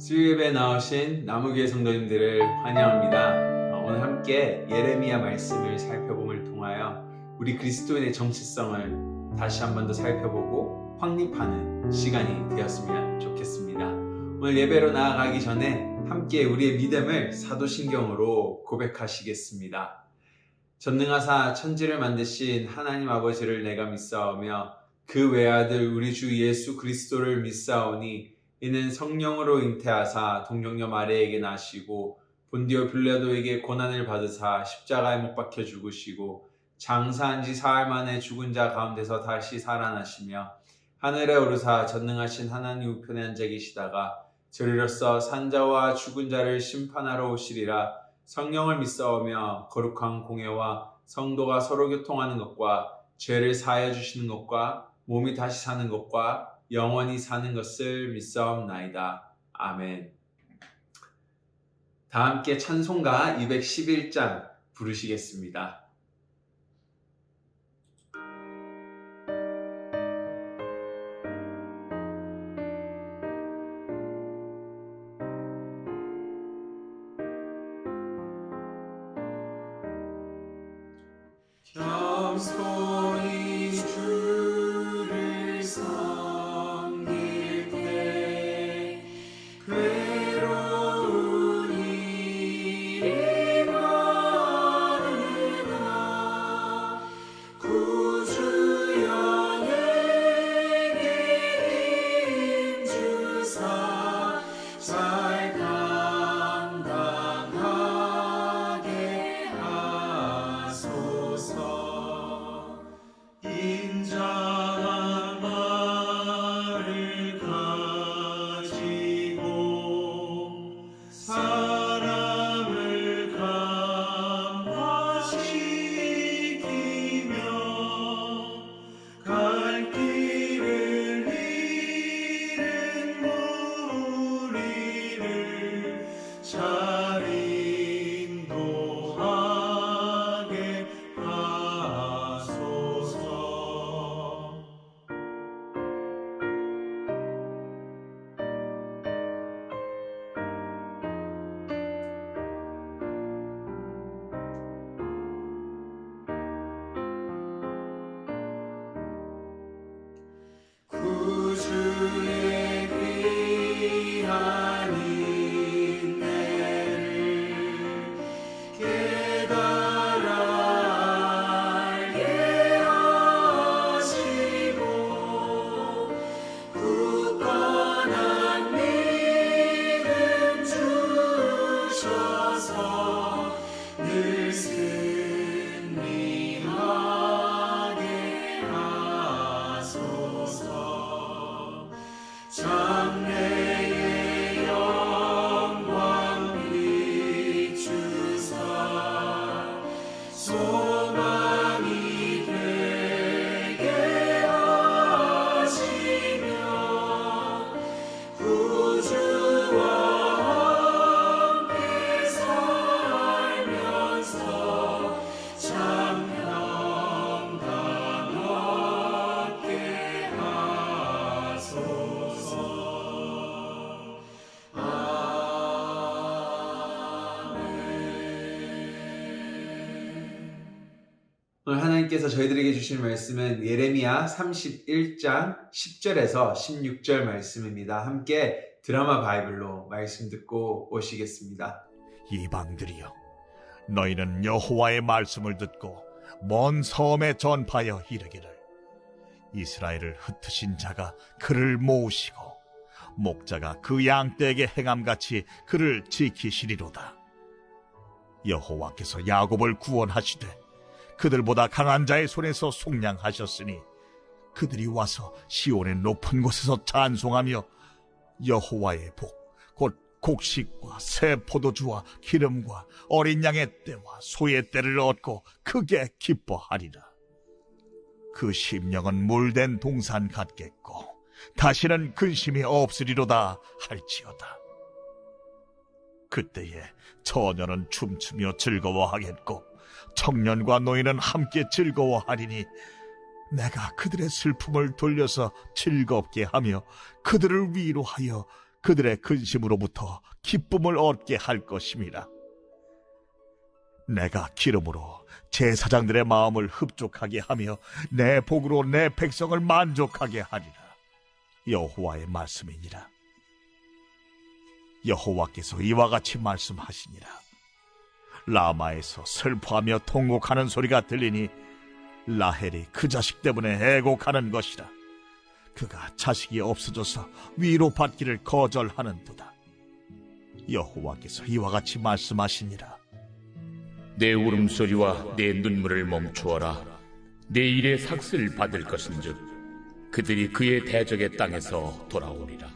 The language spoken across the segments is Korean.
수요예배에 나오신 나무교회 성도님들을 환영합니다. 오늘 함께 예레미야 말씀을 살펴봄을 통하여 우리 그리스도인의 정체성을 다시 한 번 더 살펴보고 확립하는 시간이 되었으면 좋겠습니다. 오늘 예배로 나아가기 전에 함께 우리의 믿음을 사도신경으로 고백하시겠습니다. 전능하사 천지를 만드신 하나님 아버지를 내가 믿사오며 그 외아들 우리 주 예수 그리스도를 믿사오니 이는 성령으로 잉태하사 동정녀 마리아에게 나시고 본디오 빌라도에게 고난을 받으사 십자가에 못 박혀 죽으시고 장사한 지 사흘 만에 죽은 자 가운데서 다시 살아나시며 하늘에 오르사 전능하신 하나님 우편에 앉아 계시다가 저리로서 산자와 죽은 자를 심판하러 오시리라. 성령을 믿사오며 거룩한 공예와 성도가 서로 교통하는 것과 죄를 사하여 주시는 것과 몸이 다시 사는 것과 영원히 사는 것을 믿사옵나이다. 아멘. 다 함께 찬송가 211장 부르시겠습니다. 겸손히 주를 섬길 때 괴로운 일이 많으나 구주여 내게 힘주사 잘 감당하게 하소서. 인자한 말을 가지고 사람을 감화시키며 갈 길을 잃은 무리를 잘 인도하게 하소서. 구주의 귀한 인내를 깨달아 알게 하시고 굳건한 믿음 주셔서 늘 승리하게 하소서. 장래의 영광 비추사 소망이 되게 하시며 구주와 함께 살면서 참 평강 얻게 하소서. 오늘 하나님께서 저희들에게 주신 말씀은 예레미야 31장 10절에서 16절 말씀입니다. 함께 드라마 바이블로 말씀 듣고 오시겠습니다. 이방들이여, 너희는 여호와의 말씀을 듣고 먼 섬에 전파하여 이르기를, 이스라엘을 흩으신 자가 그를 모으시고 목자가 그 양떼에게 행함같이 그를 지키시리로다. 여호와께서 야곱을 구원하시되 그들보다 강한 자의 손에서 속량하셨으니 그들이 와서 시온의 높은 곳에서 찬송하며 여호와의 복 곧 곡식과 새 포도주와 기름과 어린 양의 떼와 소의 떼를 얻고 크게 기뻐하리라. 그 심령은 물된 동산 같겠고 다시는 근심이 없으리로다 할지어다. 그때에 처녀는 춤추며 즐거워하겠고 청년과 노인은 함께 즐거워하리니 내가 그들의 슬픔을 돌려서 즐겁게 하며 그들을 위로하여 그들의 근심으로부터 기쁨을 얻게 할 것임이라. 내가 기름으로 제사장들의 마음을 흡족하게 하며 내 복으로 내 백성을 만족하게 하리라. 여호와의 말씀이니라. 여호와께서 이와 같이 말씀하시니라. 라마에서 슬퍼하며 통곡하는 소리가 들리니 라헬이 그 자식 때문에 애곡하는 것이라. 그가 자식이 없어져서 위로받기를 거절하는도다. 여호와께서 이와 같이 말씀하시니라. 내 울음소리와 내 눈물을 멈추어라. 내 일의 삭슬 받을 것인즉 그들이 그의 대적의 땅에서 돌아오리라.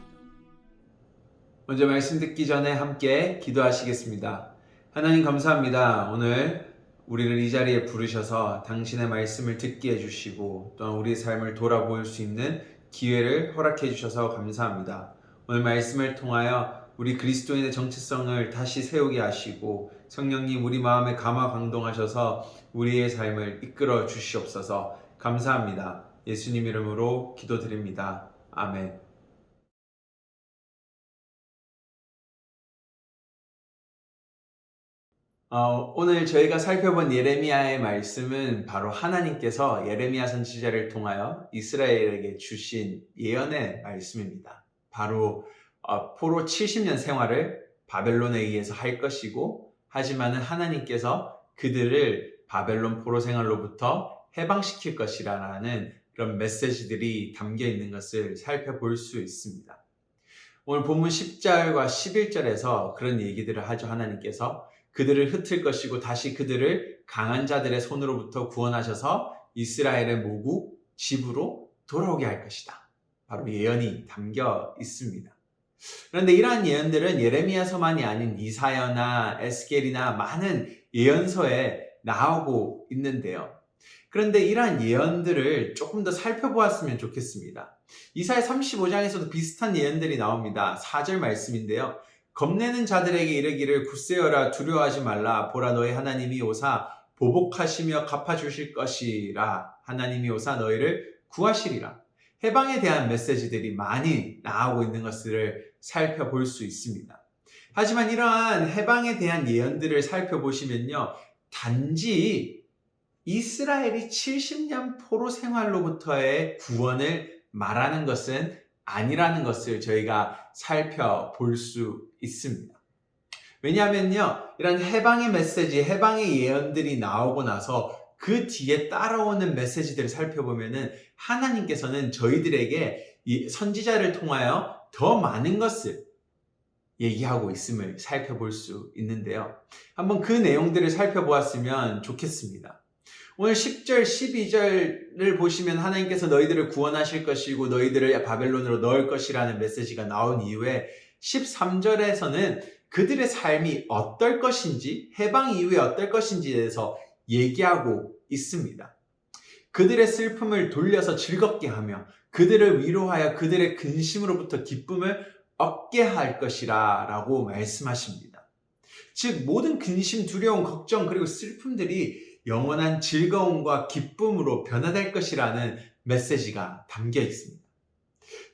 먼저 말씀 듣기 전에 함께 기도하시겠습니다. 하나님 감사합니다. 오늘 우리를 이 자리에 부르셔서 당신의 말씀을 듣게 해주시고 또한 우리의 삶을 돌아볼 수 있는 기회를 허락해 주셔서 감사합니다. 오늘 말씀을 통하여 우리 그리스도인의 정체성을 다시 세우게 하시고 성령님 우리 마음에 감화강동하셔서 우리의 삶을 이끌어 주시옵소서. 감사합니다. 예수님 이름으로 기도드립니다. 아멘. 오늘 저희가 살펴본 예레미야의 말씀은 바로 하나님께서 예레미야 선지자를 통하여 이스라엘에게 주신 예언의 말씀입니다. 바로 포로 70년 생활을 바벨론에 의해서 할 것이고, 하지만은 하나님께서 그들을 바벨론 포로 생활로부터 해방시킬 것이라는 그런 메시지들이 담겨 있는 것을 살펴볼 수 있습니다. 오늘 본문 10절과 11절에서 그런 얘기들을 하죠. 하나님께서 그들을 흩을 것이고 다시 그들을 강한 자들의 손으로부터 구원하셔서 이스라엘의 모국 집으로 돌아오게 할 것이다. 바로 예언이 담겨 있습니다. 그런데 이러한 예언들은 예레미야서만이 아닌 이사야나 에스겔이나 많은 예언서에 나오고 있는데요. 그런데 이러한 예언들을 조금 더 살펴보았으면 좋겠습니다. 이사야 35장에서도 비슷한 예언들이 나옵니다. 4절 말씀인데요. 겁내는 자들에게 이르기를 굳세어라, 두려워하지 말라. 보라, 너희 하나님이 오사 보복하시며 갚아주실 것이라. 하나님이 오사 너희를 구하시리라. 해방에 대한 메시지들이 많이 나오고 있는 것을 살펴볼 수 있습니다. 하지만 이러한 해방에 대한 예언들을 살펴보시면요, 단지 이스라엘이 70년 포로 생활로부터의 구원을 말하는 것은 아니라는 것을 저희가 살펴볼 수 있습니다. 왜냐하면요, 이런 해방의 메시지, 해방의 예언들이 나오고 나서 그 뒤에 따라오는 메시지들을 살펴보면은 하나님께서는 저희들에게 이 선지자를 통하여 더 많은 것을 얘기하고 있음을 살펴볼 수 있는데요. 한번 그 내용들을 살펴보았으면 좋겠습니다. 오늘 10절, 12절을 보시면 하나님께서 너희들을 구원하실 것이고 너희들을 바벨론으로 넣을 것이라는 메시지가 나온 이후에 13절에서는 그들의 삶이 어떨 것인지, 해방 이후에 어떨 것인지에 대해서 얘기하고 있습니다. 그들의 슬픔을 돌려서 즐겁게 하며 그들을 위로하여 그들의 근심으로부터 기쁨을 얻게 할 것이라 라고 말씀하십니다. 즉 모든 근심, 두려움, 걱정 그리고 슬픔들이 영원한 즐거움과 기쁨으로 변화될 것이라는 메시지가 담겨 있습니다.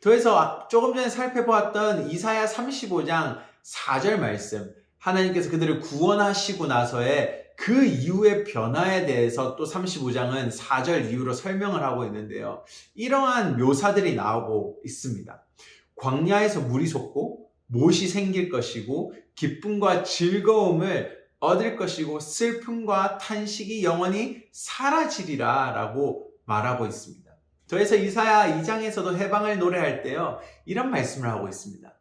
더해서 조금 전에 살펴보았던 이사야 35장 4절 말씀, 하나님께서 그들을 구원하시고 나서의 그 이후의 변화에 대해서 또 35장은 4절 이후로 설명을 하고 있는데요. 이러한 묘사들이 나오고 있습니다. 광야에서 물이 솟고 못이 생길 것이고 기쁨과 즐거움을 얻을 것이고 슬픔과 탄식이 영원히 사라지리라 라고 말하고 있습니다. 더해서 이사야 2장에서도 해방을 노래할 때요, 이런 말씀을 하고 있습니다.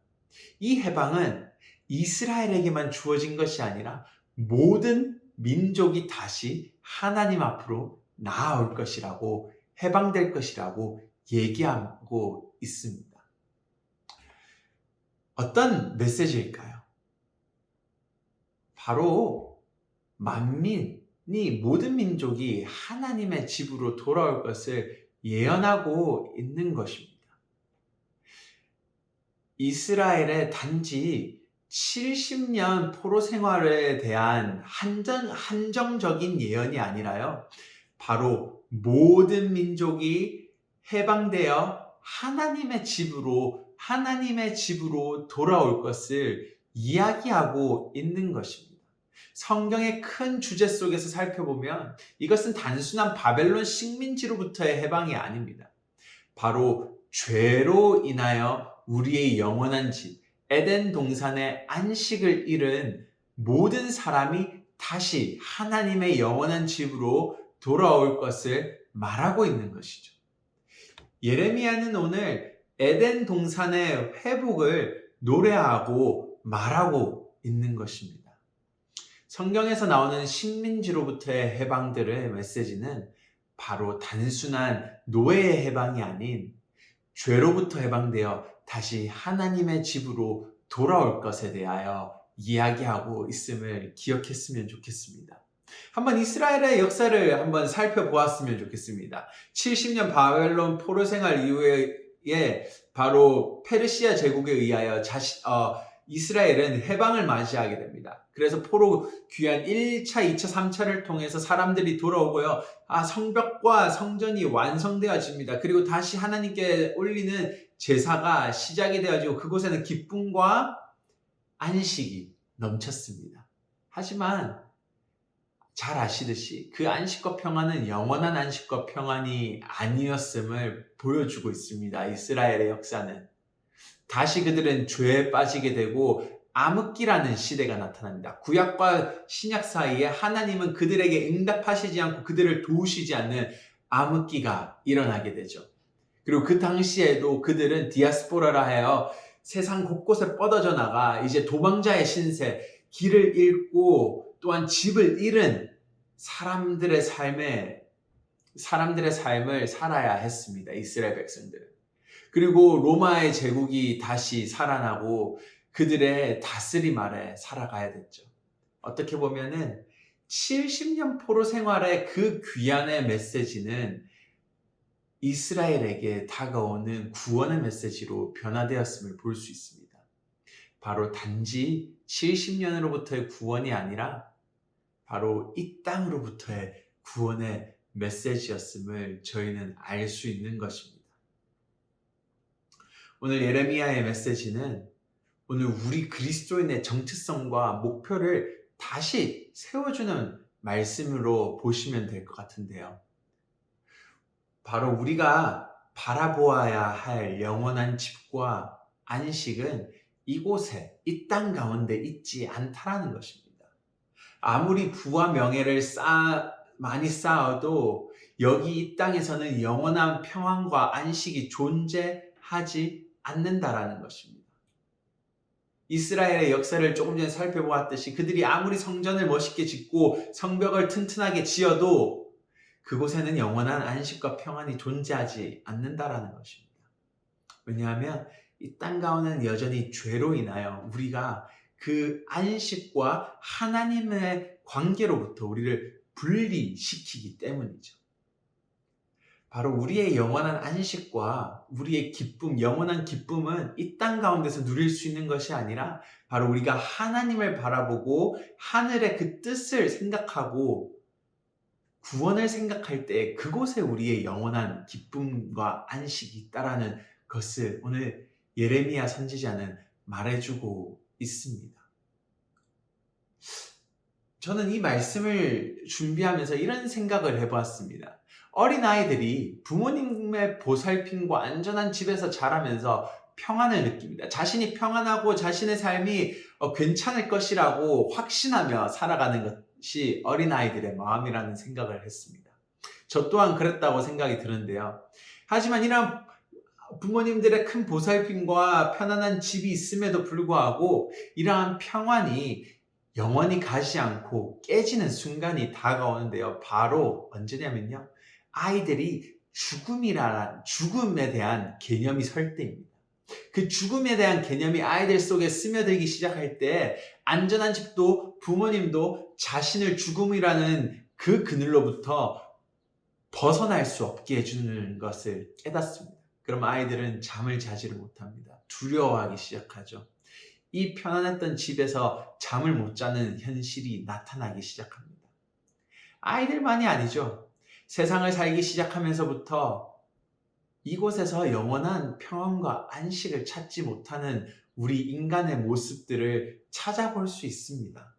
이 해방은 이스라엘에게만 주어진 것이 아니라 모든 민족이 다시 하나님 앞으로 나아올 것이라고, 해방될 것이라고 얘기하고 있습니다. 어떤 메시지일까요? 바로 만민이, 모든 민족이 하나님의 집으로 돌아올 것을 예언하고 있는 것입니다. 이스라엘의 단지 70년 포로 생활에 대한 한정적인 예언이 아니라요, 바로 모든 민족이 해방되어 하나님의 집으로 하나님의 집으로 돌아올 것을 이야기하고 있는 것입니다. 성경의 큰 주제 속에서 살펴보면 이것은 단순한 바벨론 식민지로부터의 해방이 아닙니다. 바로 죄로 인하여 우리의 영원한 집, 에덴 동산의 안식을 잃은 모든 사람이 다시 하나님의 영원한 집으로 돌아올 것을 말하고 있는 것이죠. 예레미야는 오늘 에덴 동산의 회복을 노래하고 말하고 있는 것입니다. 성경에서 나오는 식민지로부터의 해방들의 메시지는 바로 단순한 노예의 해방이 아닌 죄로부터 해방되어 다시 하나님의 집으로 돌아올 것에 대하여 이야기하고 있음을 기억했으면 좋겠습니다. 한번 이스라엘의 역사를 한번 살펴보았으면 좋겠습니다. 70년 바벨론 포로 생활 이후에 바로 페르시아 제국에 의하여 이스라엘은 해방을 맞이하게 됩니다. 그래서 포로 귀환 1차, 2차, 3차를 통해서 사람들이 돌아오고요. 성벽과 성전이 완성되어집니다. 그리고 다시 하나님께 올리는 제사가 시작이 되어지고 그곳에는 기쁨과 안식이 넘쳤습니다. 하지만 잘 아시듯이 그 안식과 평안은 영원한 안식과 평안이 아니었음을 보여주고 있습니다. 이스라엘의 역사는. 다시 그들은 죄에 빠지게 되고 암흑기라는 시대가 나타납니다. 구약과 신약 사이에 하나님은 그들에게 응답하시지 않고 그들을 도우시지 않는 암흑기가 일어나게 되죠. 그리고 그 당시에도 그들은 디아스포라라 하여 세상 곳곳에 뻗어져 나가 이제 도망자의 신세, 길을 잃고 또한 집을 잃은 사람들의 삶을 살아야 했습니다. 이스라엘 백성들은. 그리고 로마의 제국이 다시 살아나고 그들의 다스림 아래 살아가야 됐죠. 어떻게 보면은 70년 포로 생활의 그 귀환의 메시지는 이스라엘에게 다가오는 구원의 메시지로 변화되었음을 볼 수 있습니다. 바로 단지 70년으로부터의 구원이 아니라 바로 이 땅으로부터의 구원의 메시지였음을 저희는 알 수 있는 것입니다. 오늘 예레미야의 메시지는 오늘 우리 그리스도인의 정체성과 목표를 다시 세워주는 말씀으로 보시면 될 것 같은데요. 바로 우리가 바라보아야 할 영원한 집과 안식은 이곳에, 이 땅 가운데 있지 않다라는 것입니다. 아무리 부와 명예를 많이 쌓아도 여기 이 땅에서는 영원한 평안과 안식이 존재하지 않는다라는 것입니다. 이스라엘의 역사를 조금 전에 살펴보았듯이 그들이 아무리 성전을 멋있게 짓고 성벽을 튼튼하게 지어도 그곳에는 영원한 안식과 평안이 존재하지 않는다라는 것입니다. 왜냐하면 이 땅 가운데는 여전히 죄로 인하여 우리가 그 안식과 하나님의 관계로부터 우리를 분리시키기 때문이죠. 바로 우리의 영원한 안식과 우리의 기쁨, 영원한 기쁨은 이 땅 가운데서 누릴 수 있는 것이 아니라 바로 우리가 하나님을 바라보고 하늘의 그 뜻을 생각하고 구원을 생각할 때 그곳에 우리의 영원한 기쁨과 안식이 있다라는 것을 오늘 예레미야 선지자는 말해주고 있습니다. 저는 이 말씀을 준비하면서 이런 생각을 해보았습니다. 어린아이들이 부모님의 보살핌과 안전한 집에서 자라면서 평안을 느낍니다. 자신이 평안하고 자신의 삶이 괜찮을 것이라고 확신하며 살아가는 것이 어린아이들의 마음이라는 생각을 했습니다. 저 또한 그랬다고 생각이 드는데요. 하지만 이런 부모님들의 큰 보살핌과 편안한 집이 있음에도 불구하고 이러한 평안이 영원히 가지 않고 깨지는 순간이 다가오는데요. 바로 언제냐면요. 아이들이 죽음에 대한 개념이 설 때입니다. 그 죽음에 대한 개념이 아이들 속에 스며들기 시작할 때 안전한 집도 부모님도 자신을 죽음이라는 그 그늘로부터 벗어날 수 없게 해주는 것을 깨닫습니다. 그럼 아이들은 잠을 자지를 못합니다. 두려워하기 시작하죠. 이 편안했던 집에서 잠을 못 자는 현실이 나타나기 시작합니다. 아이들만이 아니죠. 세상을 살기 시작하면서부터 이곳에서 영원한 평안과 안식을 찾지 못하는 우리 인간의 모습들을 찾아볼 수 있습니다.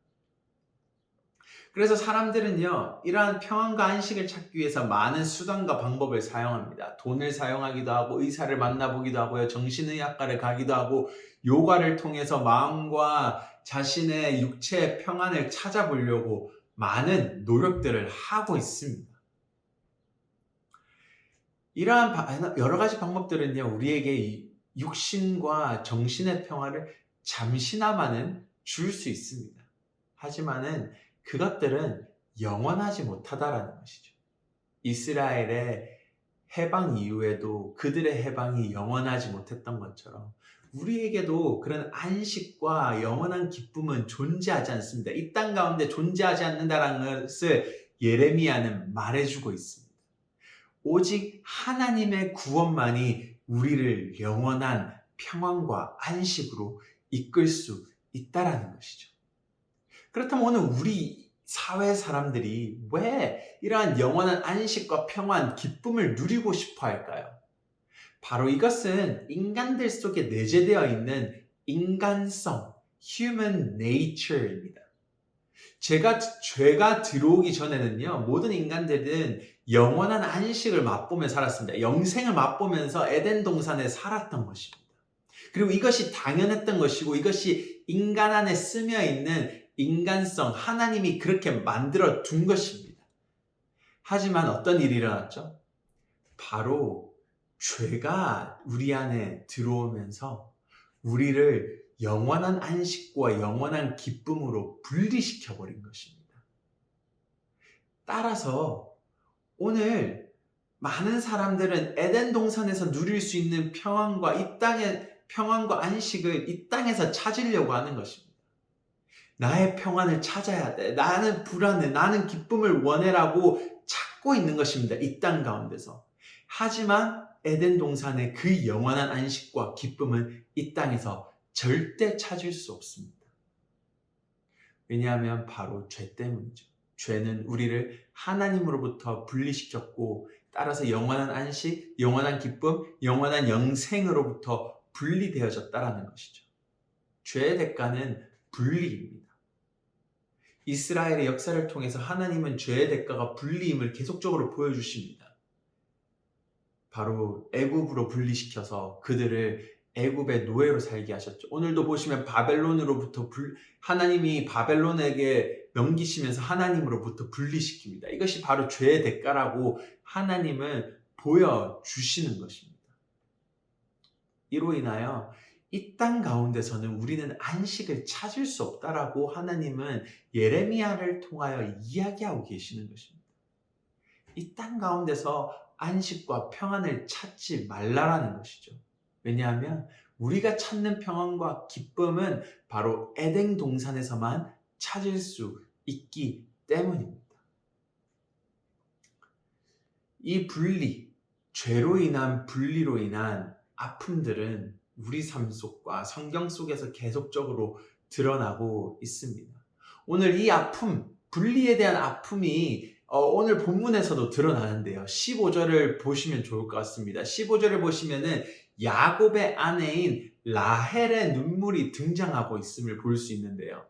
그래서 사람들은요, 이러한 평안과 안식을 찾기 위해서 많은 수단과 방법을 사용합니다. 돈을 사용하기도 하고, 의사를 만나보기도 하고요, 정신의학과를 가기도 하고, 요가를 통해서 마음과 자신의 육체의 평안을 찾아보려고 많은 노력들을 하고 있습니다. 이러한 여러 가지 방법들은요, 우리에게 이 육신과 정신의 평화를 잠시나마는 줄 수 있습니다. 하지만은 그것들은 영원하지 못하다라는 것이죠. 이스라엘의 해방 이후에도 그들의 해방이 영원하지 못했던 것처럼 우리에게도 그런 안식과 영원한 기쁨은 존재하지 않습니다. 이 땅 가운데 존재하지 않는다는 것을 예레미야는 말해주고 있습니다. 오직 하나님의 구원만이 우리를 영원한 평안과 안식으로 이끌 수 있다라는 것이죠. 그렇다면 오늘 우리 사회 사람들이 왜 이러한 영원한 안식과 평안, 기쁨을 누리고 싶어 할까요? 바로 이것은 인간들 속에 내재되어 있는 인간성, human nature입니다. 죄가 들어오기 전에는요, 모든 인간들은 영원한 안식을 맛보며 살았습니다. 영생을 맛보면서 에덴 동산에 살았던 것입니다. 그리고 이것이 당연했던 것이고, 이것이 인간 안에 스며 있는 인간성, 하나님이 그렇게 만들어 둔 것입니다. 하지만 어떤 일이 일어났죠? 바로 죄가 우리 안에 들어오면서 우리를 영원한 안식과 영원한 기쁨으로 분리시켜버린 것입니다. 따라서 오늘 많은 사람들은 에덴 동산에서 누릴 수 있는 평안과 이 땅의 평안과 안식을 이 땅에서 찾으려고 하는 것입니다. 나의 평안을 찾아야 돼. 나는 불안해. 나는 기쁨을 원해라고 찾고 있는 것입니다. 이 땅 가운데서. 하지만 에덴 동산의 그 영원한 안식과 기쁨은 이 땅에서 절대 찾을 수 없습니다. 왜냐하면 바로 죄 때문이죠. 죄는 우리를 하나님으로부터 분리시켰고, 따라서 영원한 안식, 영원한 기쁨, 영원한 영생으로부터 분리되어졌다라는 것이죠. 죄의 대가는 분리입니다. 이스라엘의 역사를 통해서 하나님은 죄의 대가가 분리임을 계속적으로 보여주십니다. 바로 애굽으로 분리시켜서 그들을 애굽의 노예로 살게 하셨죠. 오늘도 보시면 바벨론으로부터 하나님이 바벨론에게 넘기시면서 하나님으로부터 분리시킵니다. 이것이 바로 죄의 대가라고 하나님은 보여주시는 것입니다. 이로 인하여 이 땅 가운데서는 우리는 안식을 찾을 수 없다라고 하나님은 예레미야를 통하여 이야기하고 계시는 것입니다. 이 땅 가운데서 안식과 평안을 찾지 말라라는 것이죠. 왜냐하면 우리가 찾는 평안과 기쁨은 바로 에덴 동산에서만 찾을 수 있기 때문입니다. 이 분리, 죄로 인한 분리로 인한 아픔들은 우리 삶 속과 성경 속에서 계속적으로 드러나고 있습니다. 오늘 이 아픔, 분리에 대한 아픔이 오늘 본문에서도 드러나는데요. 15절을 보시면 좋을 것 같습니다. 15절을 보시면은 야곱의 아내인 라헬의 눈물이 등장하고 있음을 볼 수 있는데요.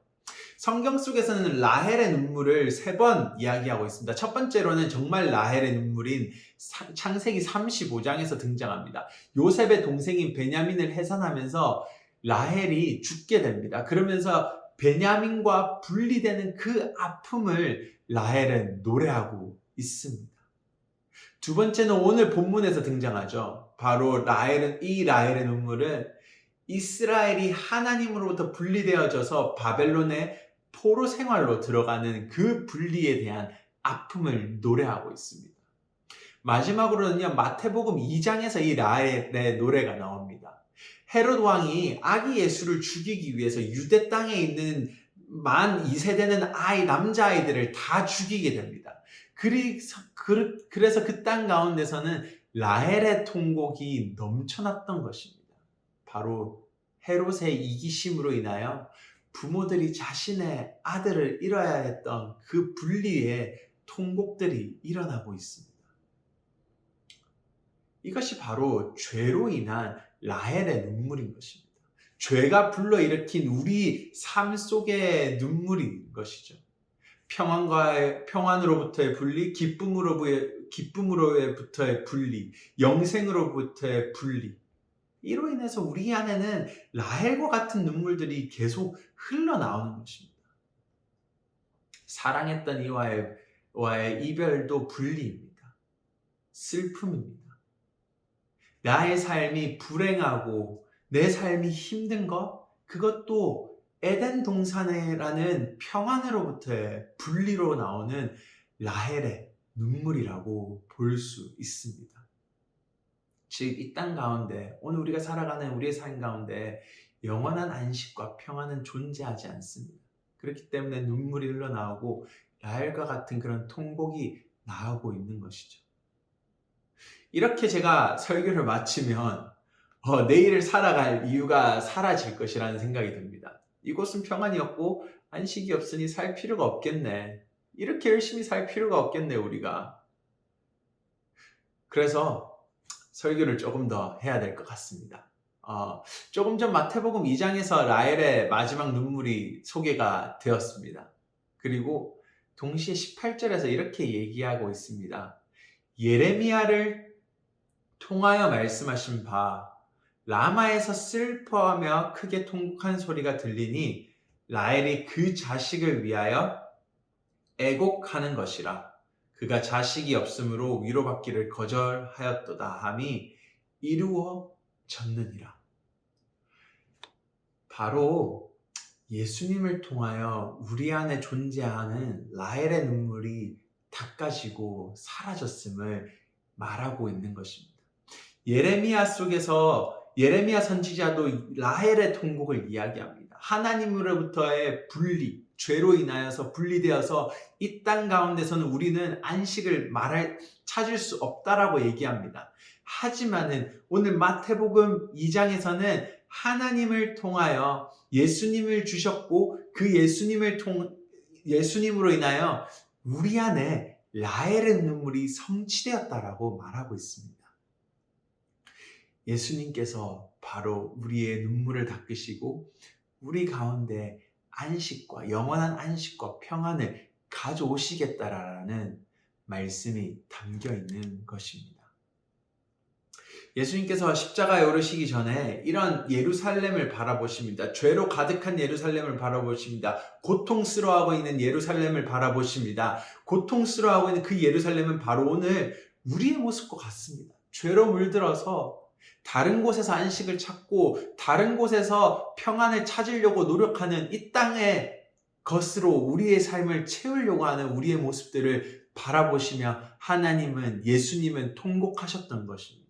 성경 속에서는 라헬의 눈물을 3번 이야기하고 있습니다. 첫 번째로는 정말 라헬의 눈물인 창세기 35장에서 등장합니다. 요셉의 동생인 베냐민을 해산하면서 라헬이 죽게 됩니다. 그러면서 베냐민과 분리되는 그 아픔을 라헬은 노래하고 있습니다. 두 번째는 오늘 본문에서 등장하죠. 바로 이 라헬의 눈물은 이스라엘이 하나님으로부터 분리되어져서 바벨론의 포로 생활로 들어가는 그 분리에 대한 아픔을 노래하고 있습니다. 마지막으로는요, 마태복음 2장에서 이 라헬의 노래가 나옵니다. 헤롯 왕이 아기 예수를 죽이기 위해서 유대 땅에 있는 만 2세 되는 남자아이들을 다 죽이게 됩니다. 그래서 그 땅 가운데서는 라헬의 통곡이 넘쳐났던 것입니다. 바로 헤롯의 이기심으로 인하여 부모들이 자신의 아들을 잃어야 했던 그 분리의 통곡들이 일어나고 있습니다. 이것이 바로 죄로 인한 라헬의 눈물인 것입니다. 죄가 불러일으킨 우리 삶 속의 눈물인 것이죠. 평안으로부터의 분리, 기쁨으로부터의 분리, 영생으로부터의 분리. 이로 인해서 우리 안에는 라헬과 같은 눈물들이 계속 흘러나오는 것입니다. 사랑했던 이와의 이별도 분리입니다. 슬픔입니다. 나의 삶이 불행하고 내 삶이 힘든 것, 그것도 에덴 동산이라는 평안으로부터의 분리로 나오는 라헬의 눈물이라고 볼 수 있습니다. 즉, 이 땅 가운데, 오늘 우리가 살아가는 우리의 삶 가운데 영원한 안식과 평안은 존재하지 않습니다. 그렇기 때문에 눈물이 흘러나오고 라헬과 같은 그런 통곡이 나오고 있는 것이죠. 이렇게 제가 설교를 마치면 내일을 살아갈 이유가 사라질 것이라는 생각이 듭니다. 이곳은 평안이었고 안식이 없으니 살 필요가 없겠네. 이렇게 열심히 살 필요가 없겠네, 우리가. 그래서 설교를 조금 더 해야 될 것 같습니다. 조금 전 마태복음 2장에서 라헬의 마지막 눈물이 소개가 되었습니다. 그리고 동시에 18절에서 이렇게 얘기하고 있습니다. 예레미야를 통하여 말씀하신 바 라마에서 슬퍼하며 크게 통곡한 소리가 들리니 라헬이 그 자식을 위하여 애곡하는 것이라. 그가 자식이 없으므로 위로받기를 거절하였도다 함이 이루어졌느니라. 바로 예수님을 통하여 우리 안에 존재하는 라헬의 눈물이 닦아지고 사라졌음을 말하고 있는 것입니다. 예레미야 속에서 예레미야 선지자도 라헬의 통곡을 이야기합니다. 하나님으로부터의 분리, 죄로 인하여서 분리되어서 이 땅 가운데서는 우리는 안식을 찾을 수 없다라고 얘기합니다. 하지만은 오늘 마태복음 2장에서는 하나님을 통하여 예수님을 주셨고 그 예수님으로 인하여 우리 안에 라헬의 눈물이 성취되었다라고 말하고 있습니다. 예수님께서 바로 우리의 눈물을 닦으시고 우리 가운데 안식과 영원한 안식과 평안을 가져오시겠다라는 말씀이 담겨 있는 것입니다. 예수님께서 십자가에 오르시기 전에 이런 예루살렘을 바라보십니다. 죄로 가득한 예루살렘을 바라보십니다. 고통스러워하고 있는 예루살렘을 바라보십니다. 고통스러워하고 있는 그 예루살렘은 바로 오늘 우리의 모습과 같습니다. 죄로 물들어서 다른 곳에서 안식을 찾고 다른 곳에서 평안을 찾으려고 노력하는 이 땅의 것으로 우리의 삶을 채우려고 하는 우리의 모습들을 바라보시며 하나님은, 예수님은 통곡하셨던 것입니다.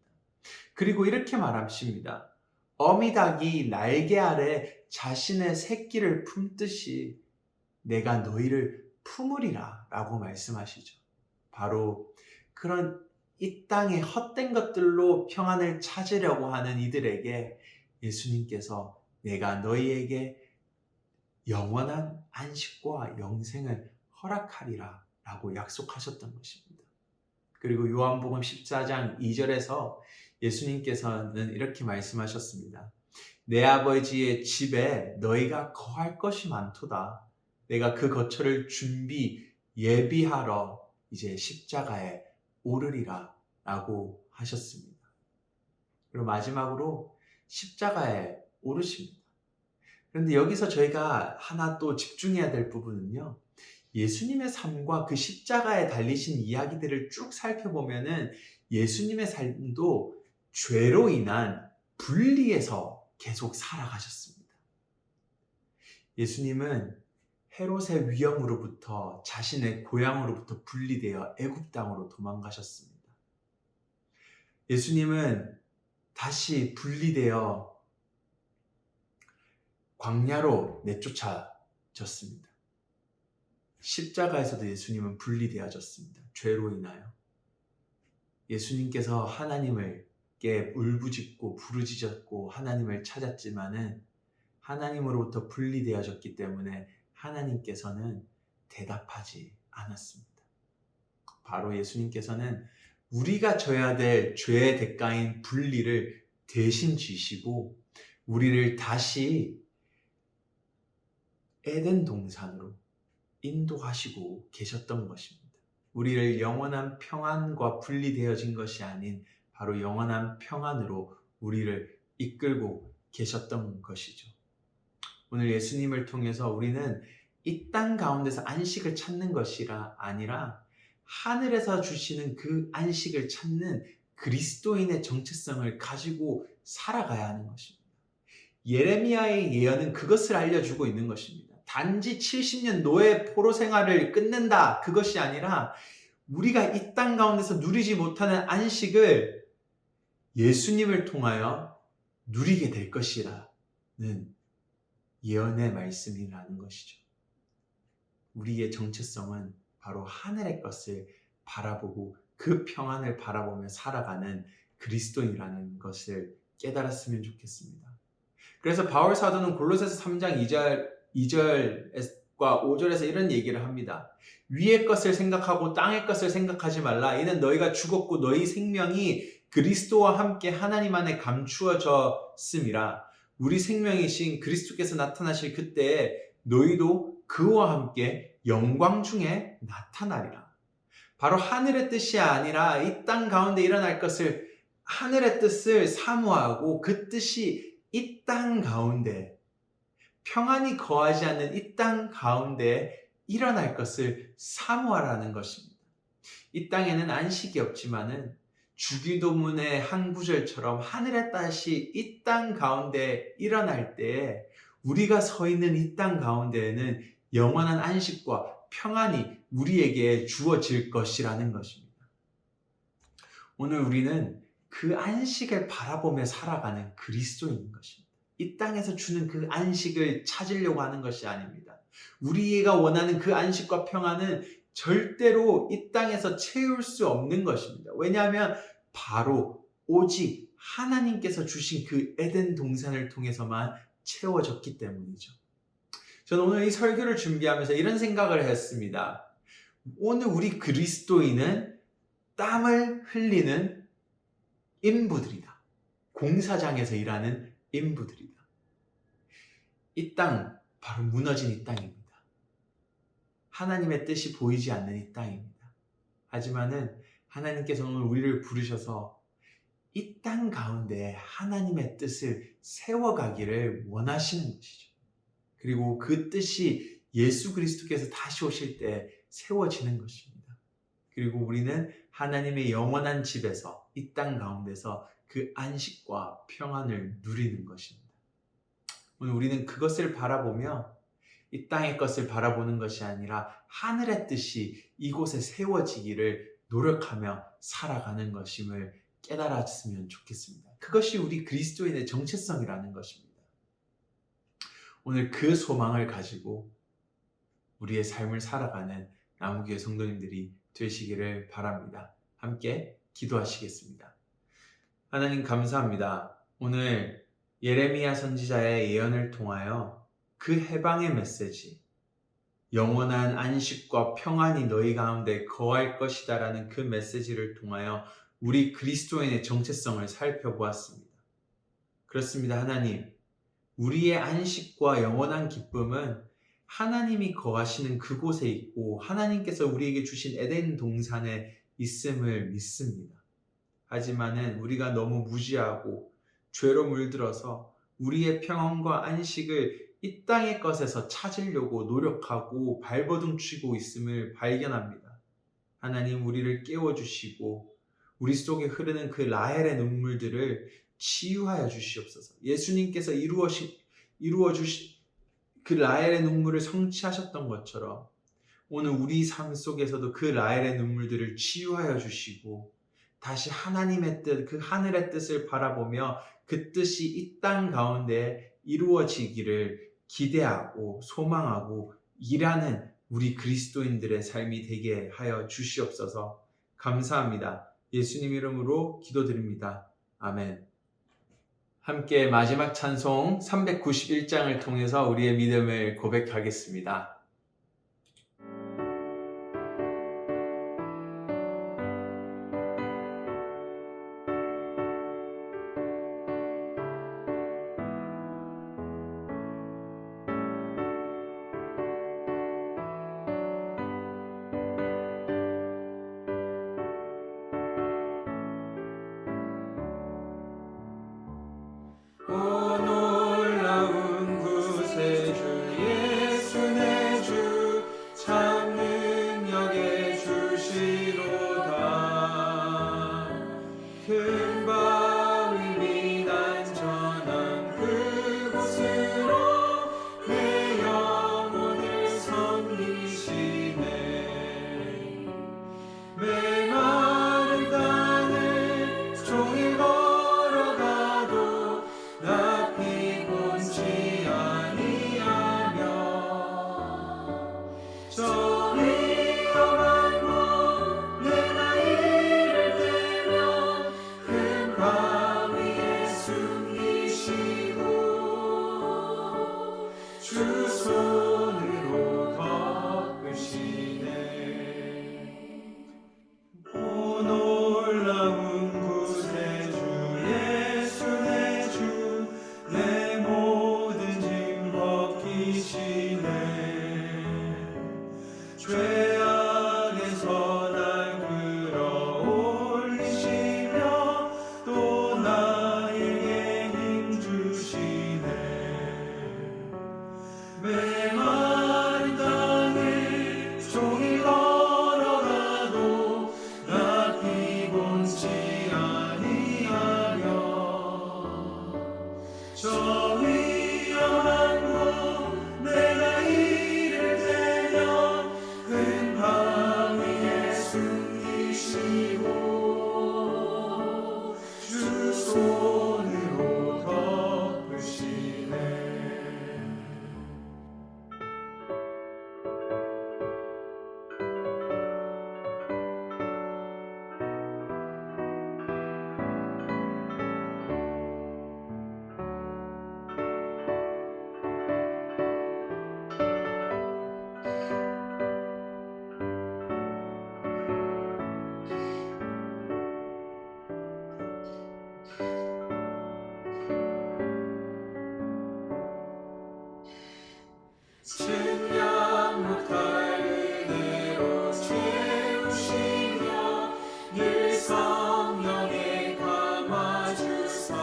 그리고 이렇게 말하십니다. 어미닭이 날개 아래 자신의 새끼를 품듯이 내가 너희를 품으리라 라고 말씀하시죠. 바로 그런 이 땅의 헛된 것들로 평안을 찾으려고 하는 이들에게 예수님께서 내가 너희에게 영원한 안식과 영생을 허락하리라 라고 약속하셨던 것입니다. 그리고 요한복음 14장 2절에서 예수님께서는 이렇게 말씀하셨습니다. 내 아버지의 집에 너희가 거할 것이 많도다. 내가 그 거처를 예비하러 이제 십자가에 오르리라 라고 하셨습니다. 그리고 마지막으로 십자가에 오르십니다. 그런데 여기서 저희가 하나 또 집중해야 될 부분은요. 예수님의 삶과 그 십자가에 달리신 이야기들을 쭉 살펴보면은 예수님의 삶도 죄로 인한 분리에서 계속 살아가셨습니다. 예수님은 헤롯의 위험으로부터 자신의 고향으로부터 분리되어 애굽 땅으로 도망가셨습니다. 예수님은 다시 분리되어 광야로 내쫓아졌습니다. 십자가에서도 예수님은 분리되어졌습니다. 죄로 인하여. 예수님께서 하나님께 울부짖고 부르짖었고 하나님을 찾았지만은 하나님으로부터 분리되어졌기 때문에 하나님께서는 대답하지 않았습니다. 바로 예수님께서는 우리가 져야 될 죄의 대가인 분리를 대신 지시고 우리를 다시 에덴 동산으로 인도하시고 계셨던 것입니다. 우리를 영원한 평안과 분리되어진 것이 아닌 바로 영원한 평안으로 우리를 이끌고 계셨던 것이죠. 오늘 예수님을 통해서 우리는 이 땅 가운데서 안식을 찾는 것이라 아니라 하늘에서 주시는 그 안식을 찾는 그리스도인의 정체성을 가지고 살아가야 하는 것입니다. 예레미야의 예언은 그것을 알려주고 있는 것입니다. 단지 70년 노예 포로 생활을 끝낸다, 그것이 아니라 우리가 이 땅 가운데서 누리지 못하는 안식을 예수님을 통하여 누리게 될 것이라는 예언의 말씀이라는 것이죠. 우리의 정체성은 바로 하늘의 것을 바라보고 그 평안을 바라보며 살아가는 그리스도인이라는 것을 깨달았으면 좋겠습니다. 그래서 바울 사도는 골로새서 3장 2절과 5절에서 이런 얘기를 합니다. 위의 것을 생각하고 땅의 것을 생각하지 말라. 이는 너희가 죽었고 너희 생명이 그리스도와 함께 하나님 안에 감추어졌음이라. 우리 생명이신 그리스도께서 나타나실 그때에 너희도 그와 함께 영광 중에 나타나리라. 바로 하늘의 뜻이 아니라 이 땅 가운데 일어날 것을, 하늘의 뜻을 사모하고 그 뜻이 이 땅 가운데, 평안이 거하지 않는 이 땅 가운데 일어날 것을 사모하라는 것입니다. 이 땅에는 안식이 없지만은 주기도문의 한 구절처럼 하늘의 뜻이 이 땅 가운데 일어날 때에 우리가 서 있는 이 땅 가운데에는 영원한 안식과 평안이 우리에게 주어질 것이라는 것입니다. 오늘 우리는 그 안식을 바라보며 살아가는 그리스도인 것입니다. 이 땅에서 주는 그 안식을 찾으려고 하는 것이 아닙니다. 우리가 원하는 그 안식과 평안은 절대로 이 땅에서 채울 수 없는 것입니다. 왜냐하면 바로 오직 하나님께서 주신 그 에덴 동산을 통해서만 채워졌기 때문이죠. 저는 오늘 이 설교를 준비하면서 이런 생각을 했습니다. 오늘 우리 그리스도인은 땀을 흘리는 인부들이다. 공사장에서 일하는 인부들이다. 이 땅, 바로 무너진 이 땅입니다. 하나님의 뜻이 보이지 않는 이 땅입니다. 하지만은 하나님께서 오늘 우리를 부르셔서 이 땅 가운데 하나님의 뜻을 세워가기를 원하시는 것이죠. 그리고 그 뜻이 예수 그리스도께서 다시 오실 때 세워지는 것입니다. 그리고 우리는 하나님의 영원한 집에서 이 땅 가운데서 그 안식과 평안을 누리는 것입니다. 오늘 우리는 그것을 바라보며 이 땅의 것을 바라보는 것이 아니라 하늘의 뜻이 이곳에 세워지기를 노력하며 살아가는 것임을 깨달았으면 좋겠습니다. 그것이 우리 그리스도인의 정체성이라는 것입니다. 오늘 그 소망을 가지고 우리의 삶을 살아가는 나무교회 성도님들이 되시기를 바랍니다. 함께 기도하시겠습니다. 하나님 감사합니다. 오늘 예레미야 선지자의 예언을 통하여 그 해방의 메시지, 영원한 안식과 평안이 너희 가운데 거할 것이다 라는 그 메시지를 통하여 우리 그리스도인의 정체성을 살펴보았습니다. 그렇습니다. 하나님, 우리의 안식과 영원한 기쁨은 하나님이 거하시는 그곳에 있고 하나님께서 우리에게 주신 에덴 동산에 있음을 믿습니다. 하지만은 우리가 너무 무지하고 죄로 물들어서 우리의 평안과 안식을 이 땅의 것에서 찾으려고 노력하고 발버둥 치고 있음을 발견합니다. 하나님, 우리를 깨워주시고 우리 속에 흐르는 그 라헬의 눈물들을 치유하여 주시옵소서. 예수님께서 이루어주신 그 라헬의 눈물을 성취하셨던 것처럼 오늘 우리 삶 속에서도 그 라헬의 눈물들을 치유하여 주시고 다시 하나님의 뜻, 그 하늘의 뜻을 바라보며 그 뜻이 이 땅 가운데 이루어지기를 기대하고 소망하고 일하는 우리 그리스도인들의 삶이 되게 하여 주시옵소서. 감사합니다. 예수님 이름으로 기도드립니다. 아멘. 함께 마지막 찬송 391장을 통해서 우리의 믿음을 고백하겠습니다. 오 놀라운 구세주 예수 내 주 참 능력의 주시로다. 큰 바위 위 안전한 그곳으로 내 영혼을 섬기시네. 메마른 땅을 종일 걸어가도 나 피곤치 아니하며 저 위험한 곳 내가 이를 때면 큰 바위에 숨기시고 주 손으로 덮으시네. 오 놀라운 구세주 예수 내 주 내 모든 짐 벗기시네. 죄악에서 날 끌어올리시며 또 나에게 힘 주시네. 메마른 땅을 종일 걸어가도 나 피곤치 아니하며 저 위험한 곳 내가 이를 때면 큰 바위에 숨기시고 주 손으로 덮으시네. 측량 못할 은혜로 채우시며 늘 성령에 감아주사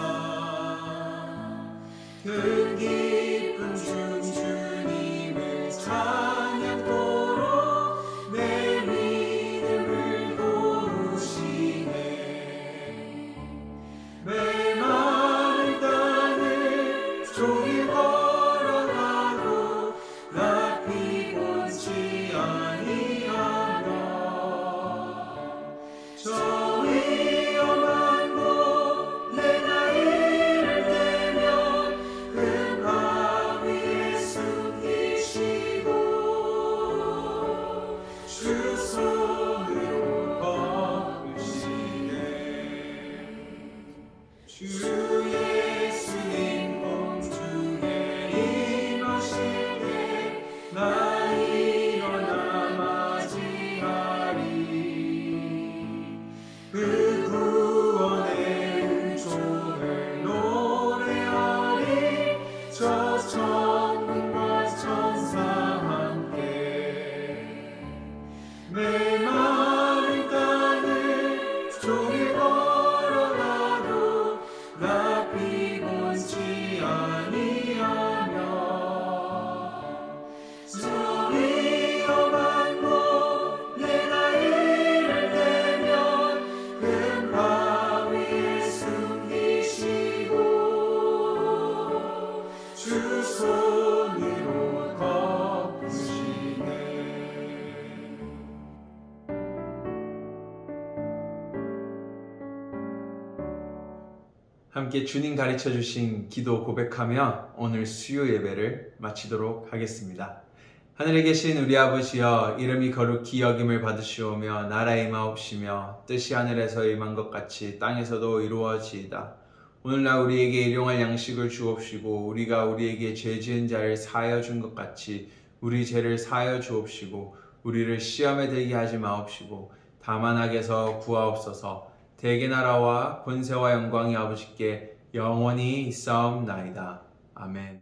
큰 기쁨 중 주님을 찬양토록 내 믿음을 도우시네. 메마른 땅을 종일 걸어가도 나 피곤치 아니하며 저 위험한 곳 내가 이를 때면 큰 바위에 숨기시고 주 손으로 덮으시네. 주 예수님 공중에 임하실 때 나 일어나 맞이하리. 그 구원의 은총을 노래하리. 저 천군과 천사 함께 메마른 땅을 종일 걸어가도 나 피곤치 아니하며 저 위험한 곳 내가 이를 때면 큰 바위에 숨기시고 주 손으로 덮으시네. 함께 주님 가르쳐 주신 기도 고백하며 오늘 수요 예배를 마치도록 하겠습니다. 하늘에 계신 우리 아버지여, 이름이 거룩히 여김을 받으시오며 나라에 임하옵시며 뜻이 하늘에서 임한 것 같이 땅에서도 이루어지이다. 오늘날 우리에게 일용할 양식을 주옵시고 우리가 우리에게 죄 지은 자를 사하여 준 것 같이 우리 죄를 사하여 주옵시고 우리를 시험에 들게 하지 마옵시고 다만 악에서 구하옵소서. 대개 나라와 권세와 영광이 아버지께 영원히 있사옵나이다. 아멘.